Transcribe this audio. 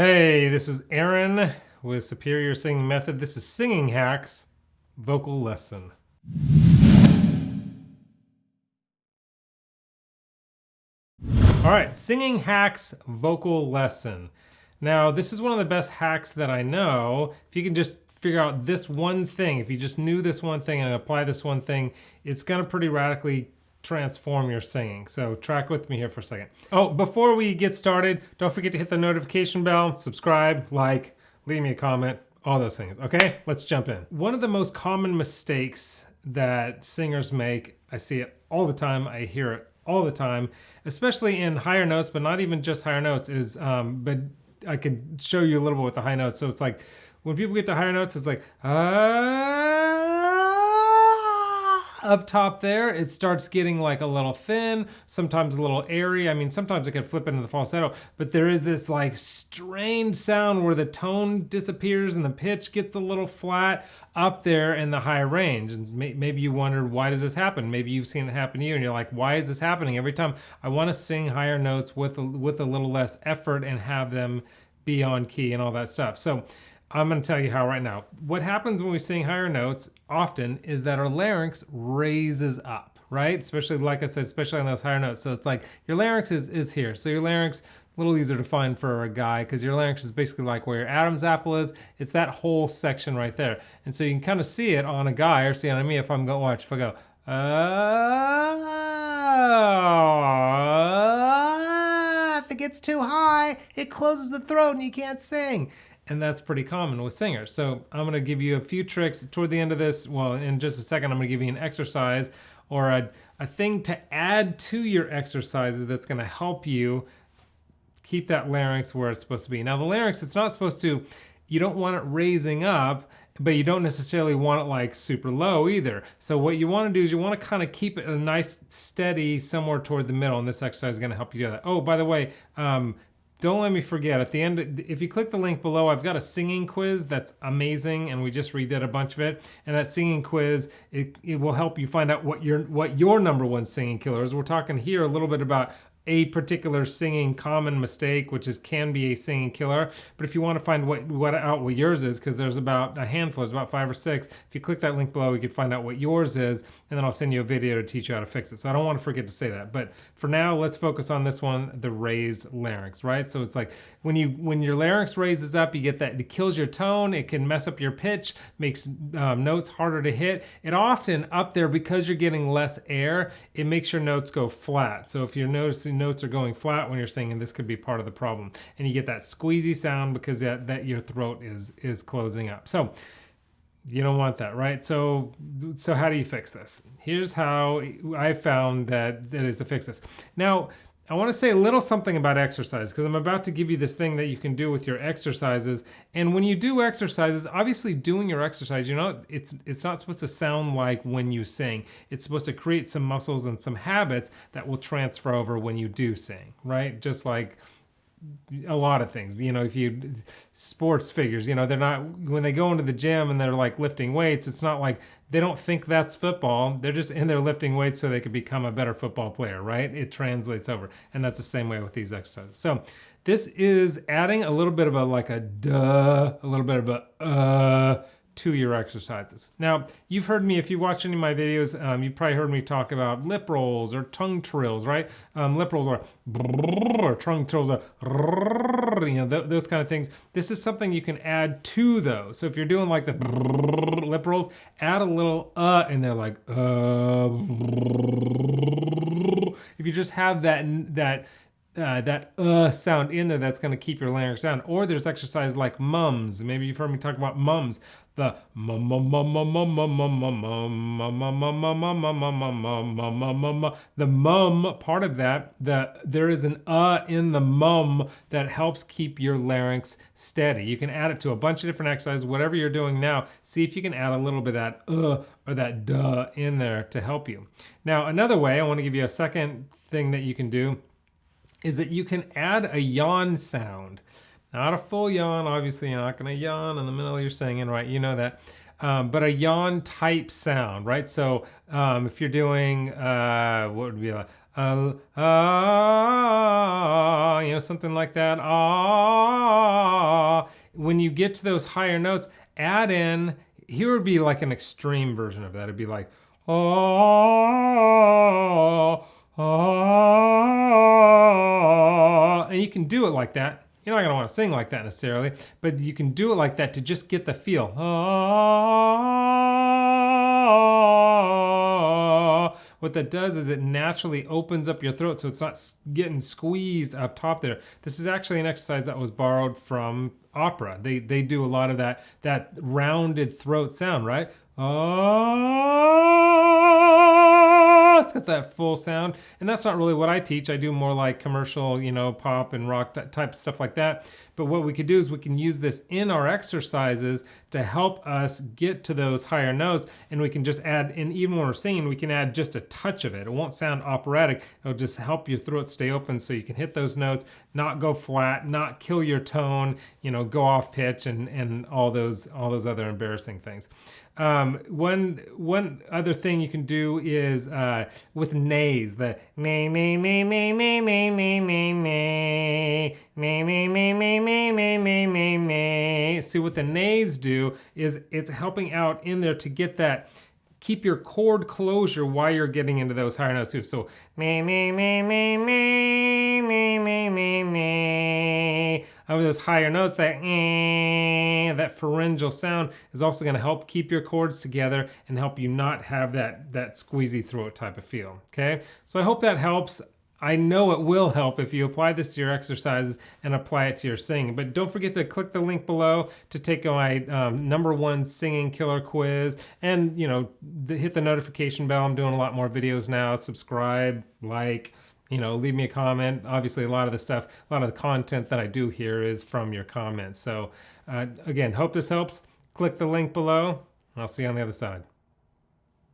Hey, this is Aaron with Superior Singing Method. This is Singing Hacks Vocal Lesson. All right, Singing Hacks Vocal Lesson. Now, this is one of the best hacks that I know. If you can just figure out this one thing, if you just knew this one thing and apply this one thing, it's gonna pretty radically transform your singing. So track with me here for a second. Oh, before we get started, don't forget to hit the notification bell, subscribe, like, leave me a comment, all those things, okay? Let's jump in. One of the most common mistakes that singers make, I see it all the time, I hear it all the time, especially in higher notes, but not even just higher notes, is, but I can show you a little bit with the high notes. So it's like, when people get to higher notes, it's like, up top there, it starts getting like a little thin, sometimes a little airy. I mean, sometimes it can flip into the falsetto, but there is this like strained sound where the tone disappears and the pitch gets a little flat up there in the high range. And maybe you wondered, why does this happen? Maybe you've seen it happen to you and you're like, why is this happening? Every time I want to sing higher notes with a little less effort and have them be on key and all that stuff. So I'm going to tell you how right now. What happens when we sing higher notes often is that our larynx raises up, right? Especially, like I said, especially on those higher notes. So it's like your larynx is here. So your larynx, a little easier to find for a guy because your larynx is basically like where your Adam's apple is. It's that whole section right there. And so you can kind of see it on a guy or see it on me if I'm going to watch. If I go, if it gets too high, it closes the throat and you can't sing. And that's pretty common with singers. So I'm gonna give you a few tricks toward the end of this. Well, in just a second, I'm gonna give you an exercise or a thing to add to your exercises that's gonna help you keep that larynx where it's supposed to be. Now the larynx, it's not supposed to, you don't want it raising up, but you don't necessarily want it like super low either. So what you wanna do is you wanna kind of keep it a nice steady somewhere toward the middle, and this exercise is gonna help you do that. Oh, by the way, don't let me forget, at the end, if you click the link below, I've got a singing quiz that's amazing, and we just redid a bunch of it. And that singing quiz, it will help you find out what your number one singing killer is. We're talking here a little bit about a particular singing common mistake, which can be a singing killer. But if you want to find what yours is, because there's about a handful, there's about 5 or 6. If you click that link below, you can find out what yours is, and then I'll send you a video to teach you how to fix it. So I don't want to forget to say that. But for now, let's focus on this one, the raised larynx, right? So it's like when your larynx raises up, you get that, it kills your tone, it can mess up your pitch, makes notes harder to hit. It often up there, because you're getting less air, it makes your notes go flat. So if you're noticing notes are going flat when you're singing, this could be part of the problem. And you get that squeezy sound because that your throat is closing up. So you don't want that, right? So how do you fix this? Here's how I found that is to fix this. Now, I want to say a little something about exercise, because I'm about to give you this thing that you can do with your exercises. And when you do exercises, obviously doing your exercise, it's not supposed to sound like when you sing. It's supposed to create some muscles and some habits that will transfer over when you do sing, right? Just like a lot of things, if you sports figures, they're not, when they go into the gym and they're like lifting weights, it's not like they don't think that's football. They're just in there lifting weights so they could become a better football player, right? It translates over. And that's the same way with these exercises. So this is adding a little bit of a duh, a little bit of a to your exercises. Now, you've heard me, if you watch any of my videos, you probably heard me talk about lip rolls or tongue trills, right? Lip rolls are or tongue trills are those kind of things. This is something you can add to those. So if you're doing like the lip rolls, add a little in there, like if you just have that sound in there, that's going to keep your larynx down. Or there's exercise like mums. Maybe you've heard me talk about mums. The mum mum mum mum mum mum mum mum mum mum mum mum mum. The mum part of that, there is an in the mum that helps keep your larynx steady. You can add it to a bunch of different exercises. Whatever you're doing now, see if you can add a little bit of that or that duh in there to help you. Now, another way, I want to give you a second thing that you can do, is that you can add a yawn sound. Not a full yawn, obviously you're not gonna yawn in the middle of your singing, right? You know that. But a yawn type sound, right? So if you're doing, what would be like, something like that. when you get to those higher notes, add in, here would be like an extreme version of that. It'd be like, oh, oh, and you can do it like that. You're not going to want to sing like that necessarily, but you can do it like that to just get the feel. What that does is it naturally opens up your throat so it's not getting squeezed up top there. This is actually an exercise that was borrowed from opera. They do a lot of that rounded throat sound, right? It's got that full sound, and that's not really what I teach. I do more like commercial, pop and rock type stuff like that. But what we could do is we can use this in our exercises to help us get to those higher notes, and we can just add, and even when we're singing, we can add just a touch of it. It won't sound operatic. It'll just help your throat stay open so you can hit those notes, not go flat, not kill your tone, go off pitch, and all those other embarrassing things. One other thing you can do is with nays, the nay nay nay nay nay nay nay nay nay nay nay nay nay nay nay nay nay. See, what the nays do is it's helping out in there to get that, keep your chord closure while you're getting into those higher notes too. So nay nay nay nay nay nay nay nay nay. Over those higher notes, that pharyngeal sound is also going to help keep your chords together and help you not have that squeezy throat type of feel. Okay, so I hope that helps. I know it will help if you apply this to your exercises and apply it to your singing. But don't forget to click the link below to take my #1 singing killer quiz, and hit the notification bell. I'm doing a lot more videos now. Subscribe, like, leave me a comment. Obviously, a lot of the content that I do here is from your comments. So again, hope this helps. Click the link below, and I'll see you on the other side.